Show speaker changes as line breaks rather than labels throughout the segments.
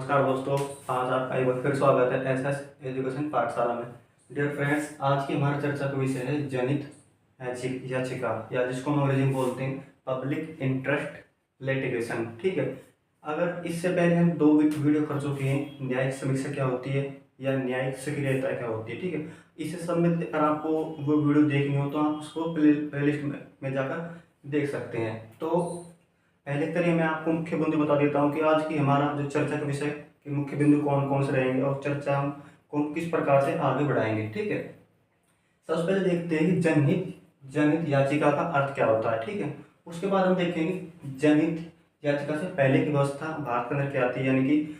नमस्कार दोस्तों। आज आपका एक बार फिर स्वागत है एस एस एजुकेशन पाठशाला में। डियर फ्रेंड्स, आज की हमारी चर्चा का विषय है जनहित याचिका या जिसको हम अंग्रेजी में बोलते हैं पब्लिक इंटरेस्ट लिटिगेशन। ठीक है, अगर इससे पहले हम दो वीडियो कर चुके हैं, न्यायिक समीक्षा क्या होती है या न्यायिक सक्रियता क्या होती है। ठीक है, इससे संबंधित अगर आपको वो वीडियो देखनी हो तो आप उसको प्लेलिस्ट में जाकर देख सकते हैं। तो पहले करिए मैं आपको मुख्य बिंदु बता देता हूँ कि आज की हमारा जो चर्चा का विषय के मुख्य बिंदु कौन कौन से रहेंगे और चर्चा हम कौन किस प्रकार से आगे बढ़ाएंगे। ठीक है, सबसे पहले देखते हैं कि जनहित याचिका का अर्थ क्या होता है। ठीक है, उसके बाद हम देखेंगे जनहित याचिका से पहले की व्यवस्था भारत के अंदर क्या आती है, यानी कि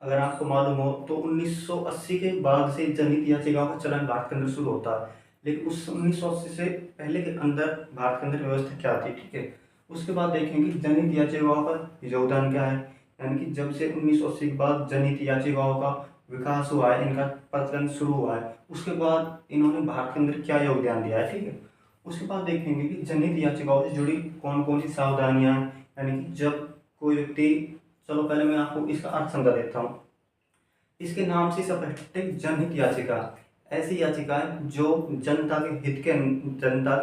अगर आपको मालूम हो तो 1980 के बाद से जनहित याचिकाओं का चलन भारत के अंदर शुरू होता है, लेकिन उस 1980 से पहले के अंदर भारत के अंदर व्यवस्था क्या थी। ठीक है, उसके बाद देखेंगे जनहित याचिकाओं का योगदान क्या है, यानी कि जब से 1980 के बाद जनहित याचिकाओं का विकास हुआ है, इनका प्रचलन शुरू हुआ है, उसके बाद इन्होंने भारत के अंदर क्या योगदान दिया है। ठीक है, उसके बाद देखेंगे कि जनहित याचिकाओं से जुड़ी कौन कौन सी सावधानियां, यानी कि जब कोई व्यक्ति, चलो पहले मैं आपको इसका अर्थ समझा देता हूँ। इसके नाम से स्पष्ट है, जनहित याचिका ऐसी याचिका है जो जनता के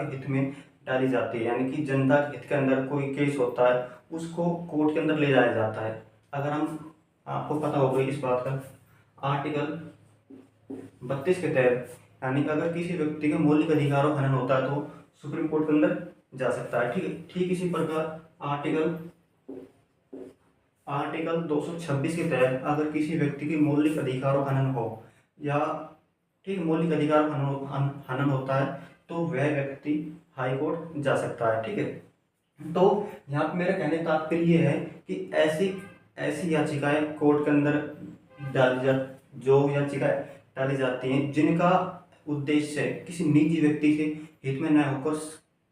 हित में डाली जाती है, यानी कि जनता के हित के अंदर कोई केस होता है उसको कोर्ट के अंदर ले जाया जाता है। अगर हम, आपको पता होगा इस बात का, आर्टिकल 32 के तहत, यानी कि अगर किसी व्यक्ति के मौलिक अधिकारों का हनन होता है तो सुप्रीम कोर्ट के अंदर जा सकता है। ठीक है, ठीक इसी प्रकार आर्टिकल 226 के तहत अगर किसी व्यक्ति की मौलिक अधिकारों का हनन हो या ठीक मौलिक अधिकार का हनन होता है तो वह व्यक्ति हाई कोर्ट जा सकता है। ठीक है, तो यहाँ पे मेरा कहने का तात्पर्य ये है कि ऐसी ऐसी याचिकाएं कोर्ट के अंदर जो याचिकाएं डाली जाती हैं जिनका उद्देश्य किसी निजी व्यक्ति के हित में न होकर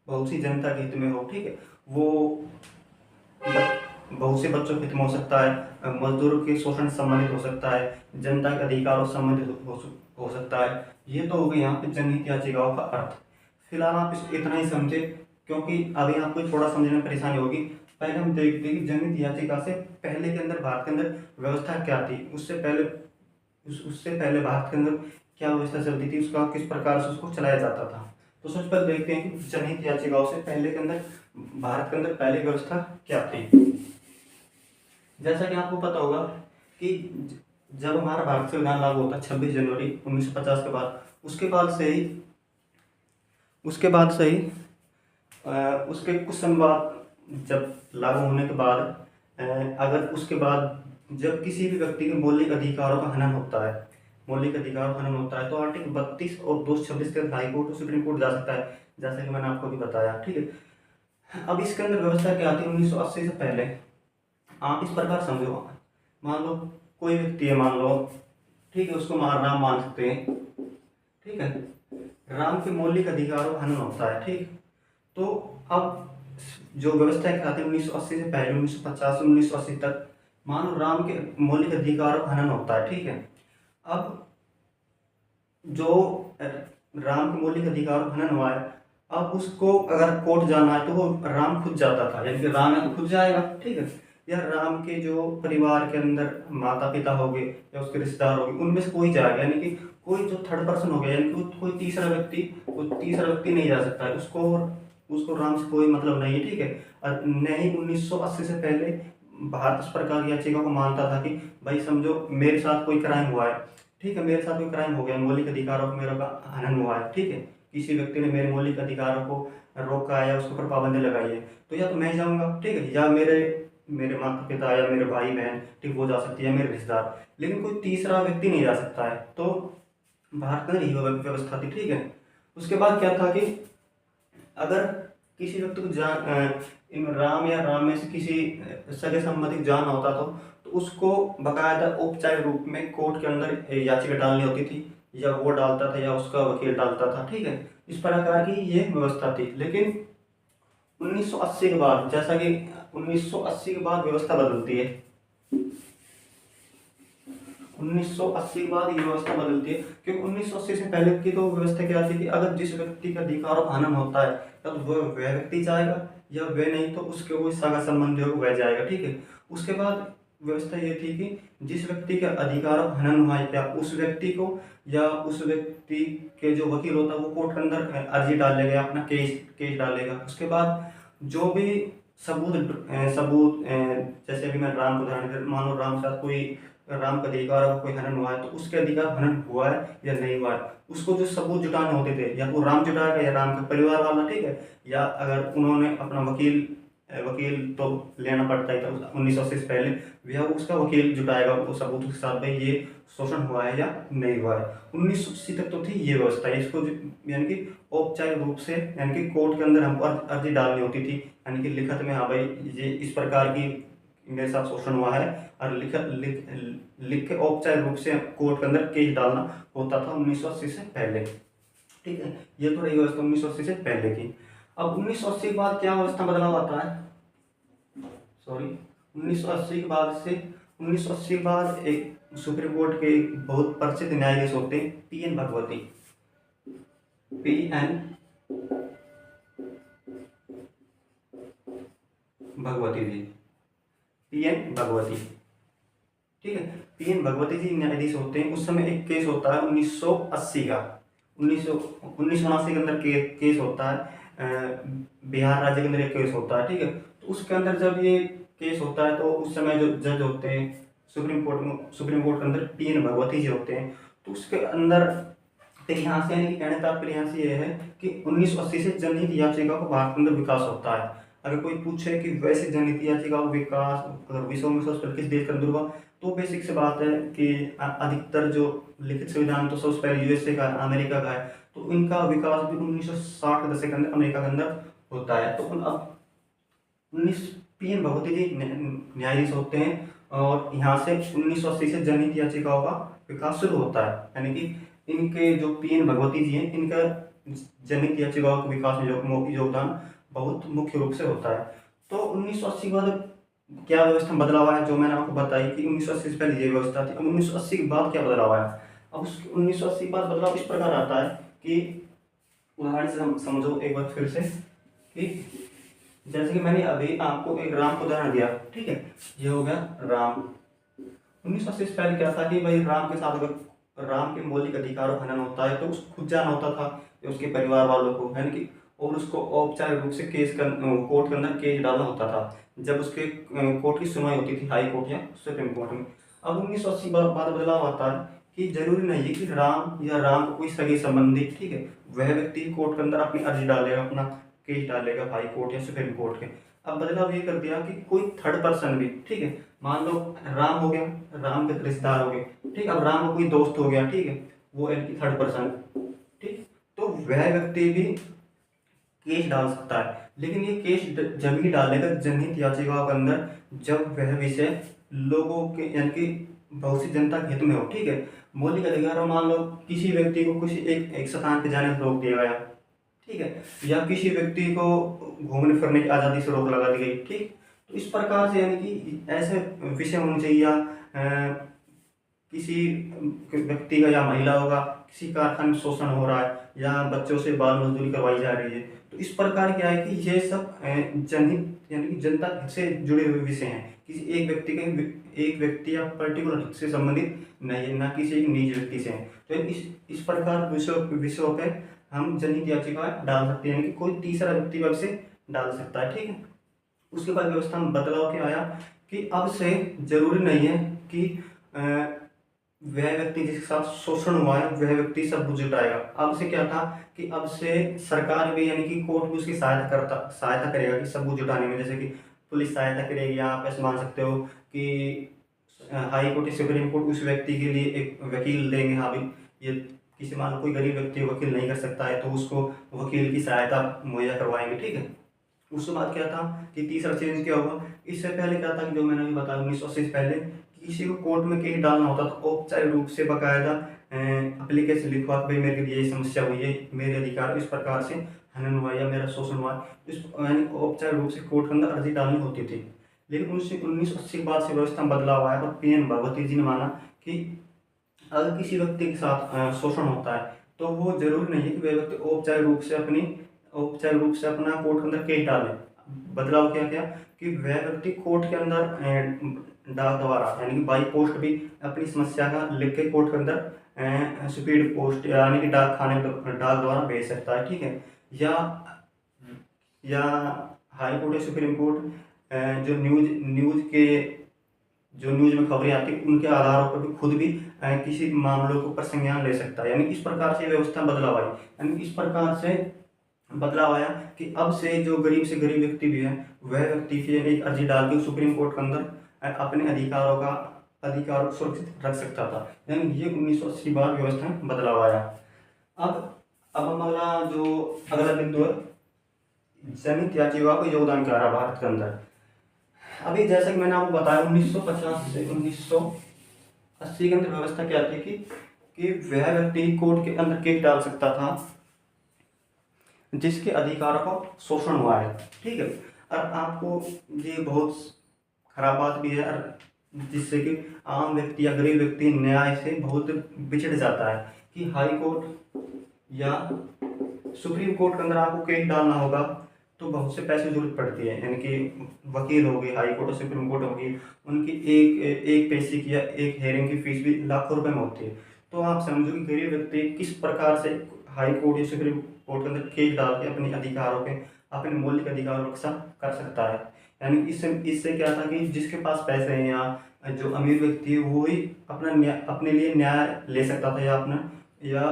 बहुत सी जनता के हित में हो। ठीक है, वो बहुत से बच्चों के हित में हो सकता है, मजदूरों के शोषण से संबंधित हो सकता है, जनता के अधिकारों से संबंधित हो सकता है। ये तो हो गई यहाँ पे जनहित याचिकाओं का अर्थ। फिलहाल आप इतना ही समझे, क्योंकि अभी आपको थोड़ा समझने में परेशानी होगी। पहले हम देखते हैं कि जनहित याचिका से पहले के अंदर भारत के अंदर व्यवस्था क्या थी, उससे पहले भारत के अंदर क्या व्यवस्था चलती थी, उसका किस प्रकार से उसको चलाया जाता था। तो सबसे पहले देखते हैं कि जनहित याचिकाओं से पहले के अंदर भारत के अंदर पहले व्यवस्था क्या थी। जैसा कि आपको पता होगा कि जब हमारा भारत संविधान लागू होता है 26 जनवरी 1950 के बाद, उसके उसके कुछ समय बाद जब लागू होने के बाद अगर उसके बाद जब किसी भी व्यक्ति के मौलिक अधिकारों का हनन होता है तो आर्टिकल 32 और 226 के हाई कोर्ट और सुप्रीम कोर्ट जा सकता है, जैसा कि मैंने आपको भी बताया। ठीक है, अब इसके अंदर व्यवस्था क्या आती है 1980 से पहले। आप इस प्रकार समझो, मान लो कोई व्यक्ति है, मान लो, ठीक है, उसको राम मान सकते हैं। ठीक है, राम के मौलिक अधिकारों का हनन होता है। ठीक, तो अब जो व्यवस्था क्या आती है 1980 से पहले 1950 से 1980 तक, मान लो राम के मौलिक अधिकारों का हनन होता है। ठीक है, अब जो राम के मौलिक अधिकारों का हनन हुआ है, अब उसको अगर कोर्ट जाना है तो वो राम खुद जाता था, यानी कि राम है तो खुद जाएगा। ठीक है, या राम के जो परिवार के अंदर माता पिता हो गए या उसके रिश्तेदार हो गए, उनमें से कोई जाएगा, यानी कि कोई जो थर्ड पर्सन हो गया, यानी कि कोई तीसरा व्यक्ति नहीं जा सकता है, उसको राम से कोई मतलब नहीं है। ठीक है, और नहीं 1980 से पहले भारत इस प्रकार की याचिका को मानता था कि भाई समझो मेरे साथ कोई क्राइम हुआ है। ठीक है, मेरे साथ कोई क्राइम हो गया, मौलिक अधिकारों को मेरा हनन हुआ है। ठीक है, किसी व्यक्ति ने मेरे मौलिक अधिकारों को रोका है या उसके ऊपर पाबंदी लगाई है, तो या तो मैं जाऊंगा, ठीक है, या मेरे माता पिता या मेरे भाई बहन, ठीक, वो जा सकती है, मेरे रिश्तेदार, लेकिन कोई तीसरा व्यक्ति नहीं जा सकता है। तो भारत में यही व्यवस्था थी। ठीक है, उसके बाद क्या था कि अगर किसी व्यक्ति को इन राम या राम में से किसी सगे संबंधी जान होता तो उसको बकायदा औपचारिक रूप में कोर्ट के अंदर याचिका डालनी होती थी, या वो डालता था या उसका वकील डालता था। ठीक है, इस प्रकार की ये व्यवस्था थी। लेकिन 1980 के बाद, जैसा कि 1980 के बाद व्यवस्था बदलती है, 1980 के बाद ये व्यवस्था बदलती है, क्योंकि 1980 से पहले की तो व्यवस्था क्या थी कि अगर जिस व्यक्ति का अधिकारों का हनन होता है तब वह व्यक्ति जाएगा, या वह नहीं तो उसके कोई सगा संबंधी होगा वह जाएगा। ठीक है, उसके बाद व्यवस्था ये थी कि जिस व्यक्ति के अधिकारों का हनन हुआ है क्या उस व्यक्ति को या उस व्यक्ति के जो वकील होता है वो कोर्ट के अंदर अर्जी डालेगा, अपना केस केस डालेगा। उसके बाद जो भी सबूत जैसे अभी मैं राम को उदाहरण दे, मान लो राम के साथ कोई राम का अधिकार का कोई हनन हुआ है, तो उसके अधिकार हनन हुआ है या नहीं हुआ है, उसको जो सबूत जुटाने होते थे, या वो राम जुटाएगा या राम का परिवार वाला, ठीक है, या अगर उन्होंने अपना वकील वकील तो लेना पड़ता ही था 1980 से पहले, या उसका वकील जुटाएगा वो सबूत के साथ भाई ये शोषण हुआ है या नहीं हुआ है। 1980 तक तो थी ये व्यवस्था, इसको यानी कि औपचारिक रूप से यानी कि कोर्ट के अंदर हमको अर्जी डालनी होती थी, यानी कि लिखित में, हाँ भाई ये इस प्रकार की मेरे साथ शोषण हुआ है, और लिख के औपचारिक रूप से कोर्ट के अंदर केस डालना होता था 1980 से पहले। ठीक है, ये तो रही व्यवस्था 1980 से पहले की। अब 1980 के बाद क्या व्यवस्था बदलाव आता है, सॉरी 1980 के बाद से 1980 के बाद एक सुप्रीम कोर्ट के बहुत प्रसिद्ध न्यायाधीश होते हैं पीएन भगवती, पीएन भगवती जी, पीएन भगवती, ठीक है, पीएन भगवती जी न्यायाधीश होते हैं। उस समय एक केस होता है 1980 का, 1979 के अंदर केस होता है, बिहार राज्य के अंदर एक केस होता है, ठीक है। तो उसके अंदर जब ये केस होता है तो उस समय जो जज होते हैं सुप्रीम कोर्ट के अंदर पीएन भगवती जी होते हैं। तो उसके अंदर फिर यहाँ से यानी कि कहने का तात्पर्य यहाँ से ये है कि 1980 से जनहित याचिका का भारत के अंदर विकास होता है। अगर कोई पूछे कि वैसे जनहित याचिका का विकास अगर विश्व में सबसे पहले किस देश के अंदर हुआ, तो बेसिक से बात है कि अधिकतर जो लिखित संविधान तो सबसे पहले यूएसए का, अमेरिका का है, तो इनका विकास भी 1960 के दशक के अंदर अमेरिका के अंदर होता है। तो अब 19 पीएन भगवती जी न्यायाधीश होते हैं, और यहाँ से 1980 से जनहित याचिकाओं का विकास शुरू होता है, यानी कि इनके जो पीएन भगवती जी हैं इनका जनहित याचिकाओं के विकास में योगदान बहुत मुख्य रूप से होता है। तो 1980 के बाद क्या व्यवस्था बदलाव है, जो मैंने आपको बताई कि 1980 से पहले ये व्यवस्था थी। अब 1980 के बाद क्या बदलाव आया, अब उस 1980 के बाद बदलाव इस प्रकार आता है कि उदाहरण से हम समझो एक बार फिर से कि जैसे कि मैंने अभी आपको एक राम को उदाहरण दिया, ठीक है, ये हो गया राम। 1980 से पहले क्या था कि भाई राम के साथ अगर राम के मौलिक अधिकारों का हनन होता है तो उसको खुद जाना होता था या उसके परिवार वालों को, यानी कि और उसको औपचारिक रूप से कोर्ट के अंदर केस डालना होता था जब उसके कोर्ट की सुनवाई होती थी, हाई कोर्ट या सुप्रीम कोर्ट में। अब 1980 बाद बदलाव आता है कि जरूरी नहीं है कि राम या राम को कोई सगे संबंधी, ठीक है, वह व्यक्ति कोर्ट के अंदर अपनी अर्जी डालेगा, अपना केस डालेगा हाई कोर्ट या सुप्रीम कोर्ट के। अब बदलाव ये कर दिया कि कोई थर्ड पर्सन भी, ठीक है, मान लो राम हो गया, राम के रिश्तेदार हो गए, ठीक, अब राम को कोई दोस्त हो गया, ठीक है, वो यानी थर्ड पर्सन, ठीक, तो वह व्यक्ति भी केस डाल सकता है। लेकिन ये केस जब ही डालेगा जनहित याचिका के अंदर जब वह विषय लोगों के यानी कि बहुत सी जनता के हित में हो, ठीक है। मौलिक अधिकार मान लो किसी व्यक्ति को किसी एक स्थान पर जाने से रोक दिया गया, ठीक है, या किसी व्यक्ति को घूमने फिरने की आज़ादी से रोक लगा दी गई, ठीक, तो इस प्रकार से यानी कि ऐसे विषय होने चाहिए, या किसी व्यक्ति का या महिला होगा किसी कारखाने में शोषण हो रहा है या बच्चों से बाल मजदूरी करवाई जा रही है, तो इस प्रकार क्या है कि ये सब जनहित यानी कि जनता हित से जुड़े हुए विषय हैं, किसी एक व्यक्ति या पर्टिकुलर हित से संबंधित नहीं है, ना किसी एक निजी व्यक्ति से है। तो इस प्रकार विषयों पे हम जनहित याचिका डाल सकते हैं, यानी कि कोई तीसरा व्यक्ति वब से डाल सकता है, ठीक है। उसके बाद व्यवस्था में बदलाव क्या आया कि अब से जरूरी नहीं है कि वह व्यक्ति जिसके साथ शोषण हुआ है वह व्यक्ति सबूत जुटाएगा। अब से क्या था कि अब से सरकार भी यानी कि कोर्ट भी उसकी सहायता करेगा कि सबूत जुटाने में, जैसे कि पुलिस सहायता करेगी, या आप ऐसे मान सकते हो कि हाई कोर्ट सुप्रीम कोर्ट उस व्यक्ति के लिए एक वकील देंगे, हाँ भाई ये किसी मान लो कोई गरीब व्यक्ति वकील नहीं कर सकता है तो उसको वकील की सहायता मुहैया करवाएंगे, ठीक है। उसके बाद क्या था कि तीसरा चेंज क्या हुआ, इससे पहले क्या था कि जो मैंने अभी बताया 1980 से पहले किसी को कोर्ट में केस डालना होता था औपचारिक रूप से बाकायदा एप्लीकेशन लिखवा भाई मेरे लिए ये समस्या हुई है, मेरे अधिकार इस प्रकार से हनन हुआ या मेरा शोषण हुआ, इस यानी औपचारिक रूप से कोर्ट के अंदर अर्जी डालनी होती थी। लेकिन 1980 के बाद से व्यवस्था में बदलाव आया और पीएन भगवती जी ने माना कि अगर किसी व्यक्ति के साथ शोषण होता है तो वो जरूरी नहीं है कि वह व्यक्ति औपचारिक रूप से अपना कोर्ट के अंदर केस डाले। बदलाव क्या किया कि वह व्यक्ति कोर्ट के अंदर डाक द्वारा यानी कि बाई पोस्ट भी अपनी समस्या का लिख के कोर्ट के अंदर स्पीड पोस्ट यानी कि डाक खाने डाक द्वारा भेज सकता है, ठीक है। या या हाई कोर्ट या सुप्रीम कोर्ट जो न्यूज़ के जो न्यूज़ में खबरें आती हैं उनके आधारों पर भी खुद भी किसी मामलों के ऊपर संज्ञान ले सकता है। यानी इस प्रकार से व्यवस्था बदलाव आई, यानी इस प्रकार से बदलाव आया कि अब से जो गरीब से गरीब व्यक्ति भी है वह व्यक्ति फिर एक अर्जी डाल के सुप्रीम कोर्ट के अंदर अपने अधिकारों को सुरक्षित रख सकता था। यानी ये 1980 बाद व्यवस्था में बदलाव आया। अब हम अगला बिंदु है जनहित याचिका को योगदान क्या रहा भारत के अंदर। अभी जैसा कि मैंने आपको बताया 1950 से 1980 के अंदर व्यवस्था क्या थी कि वह व्यक्ति कोर्ट के अंदर केस डाल सकता था जिसके अधिकारों को शोषण हुआ है, ठीक है। और आपको ये बहुत खराब बात भी है और जिससे कि आम व्यक्ति या गरीब व्यक्ति न्याय से बहुत बिछड़ जाता है कि हाई कोर्ट या सुप्रीम कोर्ट के अंदर आपको केस डालना होगा तो बहुत से पैसे की जरूरत पड़ती है। यानी कि वकील हो गए, हाई कोर्ट और सुप्रीम कोर्ट होगी, उनकी एक पैसे की या एक हेयरिंग की फीस भी लाखों रुपए में होती है। तो आप समझो कि गरीब व्यक्ति किस प्रकार से हाई कोर्ट या सुप्रीम कोर्ट के अंदर केस डाल के अपने अधिकारों के अपने मौलिक अधिकारों की रक्षा कर सकता है। यानी इससे क्या था कि जिसके पास पैसे हैं या जो अमीर व्यक्ति है वो ही अपने लिए न्याय ले सकता था या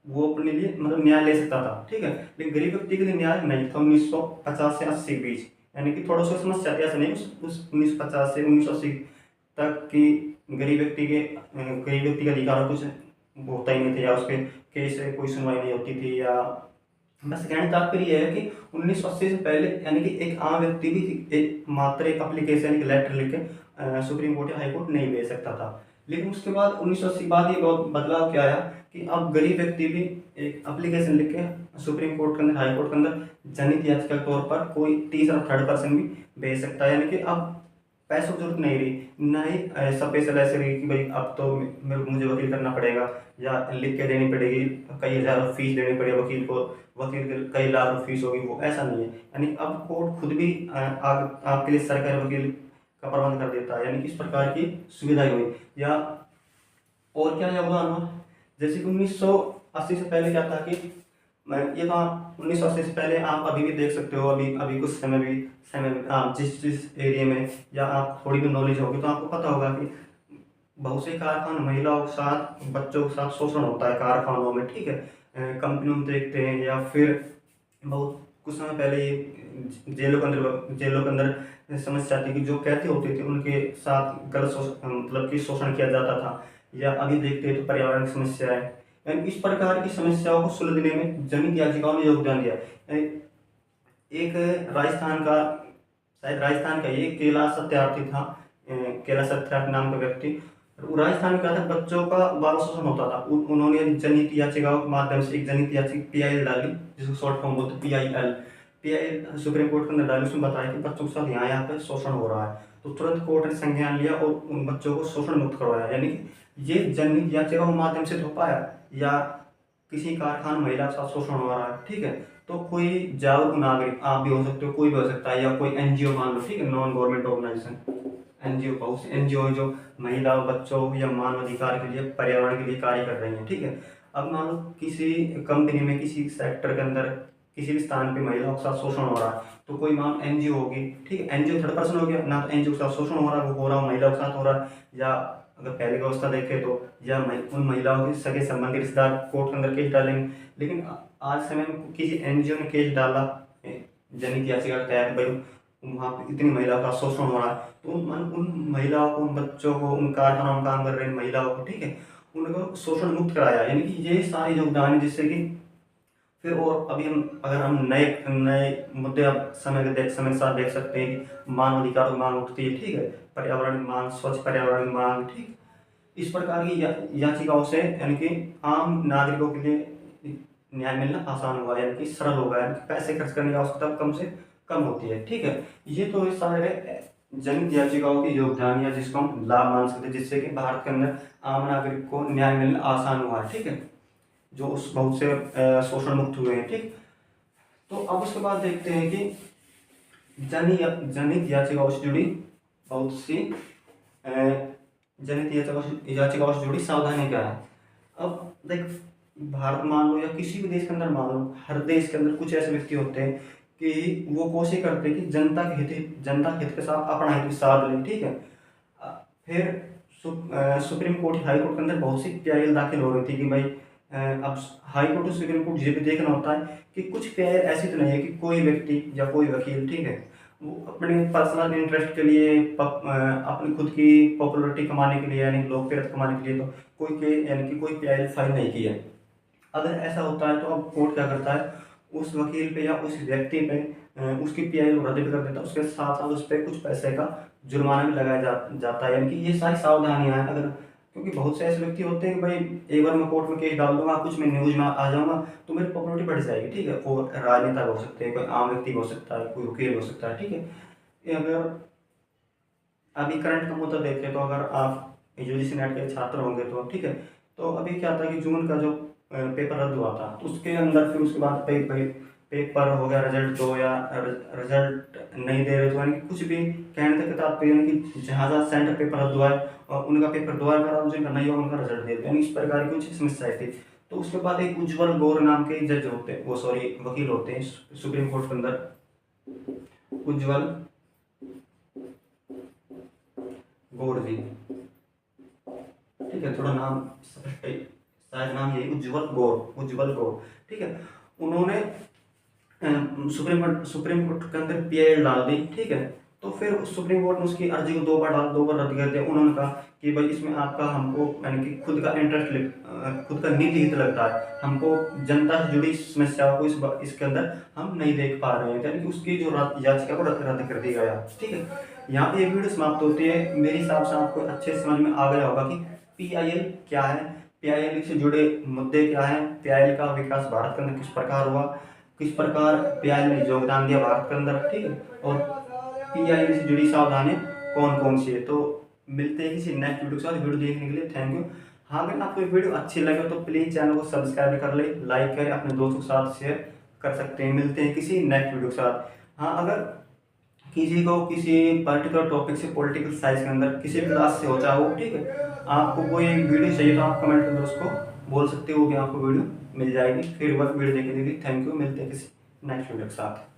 वो अपने लिए मतलब न्याय ले सकता था, ठीक है। लेकिन गरीब व्यक्ति के लिए न्याय नहीं था 1950 से 80 के बीच। यानी कि थोड़ा सा समस्या ऐसा नहीं उस 1950 से 1980 तक की गरीब व्यक्ति के अधिकारों कुछ होता ही नहीं था या उसके केस से कोई सुनवाई नहीं होती थी। या बस कहने का तात्पर्य यह है कि 1980 से पहले यानी कि एक आम व्यक्ति भी मात्र एक एप्लीकेशन यानी कि लेटर लिख के सुप्रीम कोर्ट या हाई कोर्ट नहीं भेज सकता था। लेकिन उसके बाद 1980 बाद ये बहुत बदलाव क्या आया कि अब गरीब व्यक्ति भी एक एप्लीकेशन लिख के सुप्रीम कोर्ट के अंदर हाई कोर्ट के अंदर जनहित याचिका के तौर पर कोई तीसरा थर्ड पर्सन भी भेज सकता है। यानी कि अब पैसों की जरूरत नहीं रही, ना ही स्पेशल ऐसे रही कि भाई अब तो मुझे वकील करना पड़ेगा या लिख के देनी पड़ेगी, कई हज़ार फीस देनी पड़ेगी वकील को, वकील के कई लाख फीस होगी, वो ऐसा नहीं है। यानी अब कोर्ट खुद भी आपके लिए सरकारी वकील का प्रबंध कर देता है। यानी इस प्रकार की सुविधा हुई। या और क्या योगदान हुआ, जैसे कि 1980 से पहले क्या था कि ये तो आप 1980 से पहले आप अभी भी देख सकते हो, अभी कुछ समय आप जिस एरिया में या आप थोड़ी भी नॉलेज होगी तो आपको पता होगा कि बहुत से कारखाने महिलाओं के साथ बच्चों के साथ शोषण होता है कारखानों में, ठीक है। कंपनियों में देखते हैं या फिर बहुत कुछ समय पहले ये जेलों के अंदर समस्या थी कि जो कैदी होते थे उनके साथ गलत मतलब कि शोषण किया जाता था। या अभी देखते हैं तो पर्यावरण की समस्या है। यानी इस प्रकार की समस्याओं को सुलझने में जनहित याचिकाओं ने योगदान दिया। एक राजस्थान का ये कैलाश सत्यार्थी था, कैलाश सत्यार्थी नाम का व्यक्ति। राजस्थान में क्या था, बच्चों का बाल शोषण होता था। उन्होंने जनहित याचिकाओं के माध्यम से एक जनहित याचिका PIL डाली, जिसको शॉर्ट फॉर्म बोलते PIL सुप्रीम कोर्ट के अंदर डाली। उसमें बताया कि बच्चों के साथ यहाँ पे शोषण हो रहा है, तो तुरंत कोर्ट ने संज्ञान लिया और उन बच्चों को शोषण मुक्त करवाया। यानी ये जनहित याचिका के माध्यम से हो पाया या किसी कारखाना महिला के साथ शोषण हो रहा है, ठीक है, तो कोई जागरूक नागरिक, आप भी हो सकते हो, कोई भी हो सकता है, या कोई NGO मान लो, ठीक है, नॉन गवर्नमेंट ऑर्गेनाइजेशन, NGO बहुत से NGO जो महिलाओं बच्चों या मानव अधिकार के लिए पर्यावरण के लिए कार्य कर रही हैं, ठीक है। अब मान लो किसी कंपनी में किसी सेक्टर के अंदर किसी भी स्थान पे महिलाओं के साथ शोषण हो रहा है तो कोई मान NGO होगी, ठीक है। NGO थर्ड पर्सन हो गया ना, तो NGO के साथ शोषण हो रहा है, वो हो रहा महिलाओं के साथ हो रहा है। या अगर पहले की अवस्था देखें तो या उन महिलाओं के सगे संबंधी रिश्तेदार कोर्ट के अंदर केस डालेंगे। लेकिन आज समय में किसी NGO ने केस डाला जनहित याचिका के तहत, भाई वहाँ पे इतनी महिलाओं का शोषण हो रहा है, तो उन महिलाओं को, उन बच्चों को, उन कारखानों में काम कर रहे महिलाओं को, ठीक है, उनको शोषण मुक्त कराया। यानी कि ये सारे योगदान है जिससे कि फिर और अभी अगर हम नए नए मुद्दे अब समय के साथ देख सकते हैं कि मानव अधिकार की मांग उठती है, ठीक है, पर्यावरण की मांग, स्वच्छ पर्यावरण की मांग, ठीक। इस प्रकार की याचिकाओं से यानी कि आम नागरिकों के लिए न्याय मिलना आसान होगा, यानी कि सरल होगा, यानी कि पैसे खर्च करने की आवश्यकता कम से कम होती है, ठीक है। ये तो इस सारे जनहित याचिकाओं के योगदान या जिसको हम लाभ मान सकते हैं, जिससे कि भारत के अंदर आम नागरिक को न्याय मिलना आसान हुआ है, ठीक है, जो उस बहुत से शोषण मुक्त हुए हैं, ठीक। तो अब उसके बाद देखते हैं कि जनहित याचिकाओं से जुड़ी बहुत सी अ, जनहित याचिकाओं से जुड़ी सावधानी क्या है। अब देख, भारत मान लो या किसी भी देश के अंदर मान लो, हर देश के अंदर कुछ ऐसे व्यक्ति होते हैं कि वो कोशिश करते हैं कि जनता के हित के साथ अपना हित भी साध लें, ठीक है। फिर सुप्रीम कोर्ट, हाई कोर्ट के अंदर बहुत सी प्यायल दाखिल हो रही थी कि भाई अब हाई कोर्ट और सुप्रीम कोर्ट ये भी देखना होता है कि कुछ प्यायल ऐसी तो नहीं है कि कोई व्यक्ति या कोई वकील, ठीक है, वो अपने पर्सनल इंटरेस्ट के लिए अपनी खुद की पॉपुलरिटी कमाने के लिए यानी लोकप्रियता कमाने के लिए तो कोई के यानी कि कोई पीआईएल फाइल नहीं की है। अगर ऐसा होता है तो अब कोर्ट क्या करता है, उस वकील पे या उस व्यक्ति पे उसकी पीआईएल रद्द भी कर देता है, उसके साथ साथ उस पर कुछ पैसे का जुर्माना भी लगाया जाता है। यानी कि ये सारी सावधानियां हैं। अगर क्योंकि बहुत से ऐसे व्यक्ति होते हैं कि भाई एक बार मैं कोर्ट में केस डाल दूंगा, कुछ मैं न्यूज में आ जाऊंगा तो मेरी पॉपुलरिटी बढ़ जाएगी, ठीक है। वो राजनेता हो सकते हैं, कोई आम व्यक्ति हो सकता है, कोई वकील हो सकता है, ठीक है। ये अगर अभी करंट का मुद्दा देखें तो अगर आप यूजीसी नेट के छात्र होंगे तो ठीक है, तो अभी क्या था कि जून का जो पेपर रद्द हुआ था तो उसके अंदर फिर उसके बाद पेपर हो गया, रिजल्ट दो या रिजल्ट नहीं दे रहे तो यानी कि कुछ भी कहने तक का तात्पर्य यानी कि जहाँ जहाँ सेंटर पेपर रद्द हुआ है और उनका पेपर दोबारा करा, जिनका नहीं हुआ उनका रिजल्ट दे दिया, यानी इस प्रकार की कुछ समस्याएं थी। तो उसके बाद एक उज्जवल गौर नाम के जज होते हैं, वो सॉरी वकील होते हैं सुप्रीम कोर्ट के अंदर, उज्जवल गौर जी, ठीक है, थोड़ा नाम शायद नाम यही उज्जवल गौर, ठीक है। उन्होंने सुप्रीम कोर्ट के अंदर पीआईएल डाल दी, ठीक है। तो फिर सुप्रीम कोर्ट ने उसकी अर्जी को दो बार रद्द कर दिया। उन्होंने कहा कि भाई इसमें आपका हमको यानी कि खुद का इंटरेस्ट, खुद का निजी हित लगता है, हमको जनता से जुड़ी समस्याओं को इसके अंदर हम नहीं देख पा रहे हैं, यानी कि उसकी जो याचिका को रद्द कर दिया गया, ठीक है। यहाँ पे ये वीडियो समाप्त होती है। मेरे हिसाब से आपको अच्छे समझ में आ गया होगा कि पीआईएल क्या है, पीआईएल से जुड़े मुद्दे क्या हैं, पीआईएल का विकास भारत के अंदर किस प्रकार हुआ, किस प्रकार पीआईएल ने योगदान दिया भारत के अंदर, ठीक है, और पीआईएल से जुड़ी सावधानी कौन कौन सी है। तो मिलते हैं किसी नेक्स्ट वीडियो के साथ। वीडियो देखने के लिए थैंक यू। हाँ, अगर आपको वीडियो अच्छी लगे तो प्लीज़ चैनल को सब्सक्राइब कर ले, लाइक करें, अपने दोस्तों के साथ शेयर कर सकते हैं। मिलते हैं किसी नेक्स्ट वीडियो के साथ। हाँ, अगर किसी को किसी पर्टिकुलर टॉपिक से पॉलिटिकल साइंस के अंदर किसी भी क्लास से हो चाहे वो, ठीक है, आपको कोई वीडियो चाहिए तो आप कमेंट करके उसको बोल सकते हो कि आपको वीडियो मिल जाएगी। फिर वह वीडियो देखने के लिए थैंक यू। मिलते हैं किसी नेक्स्ट वीडियो के साथ।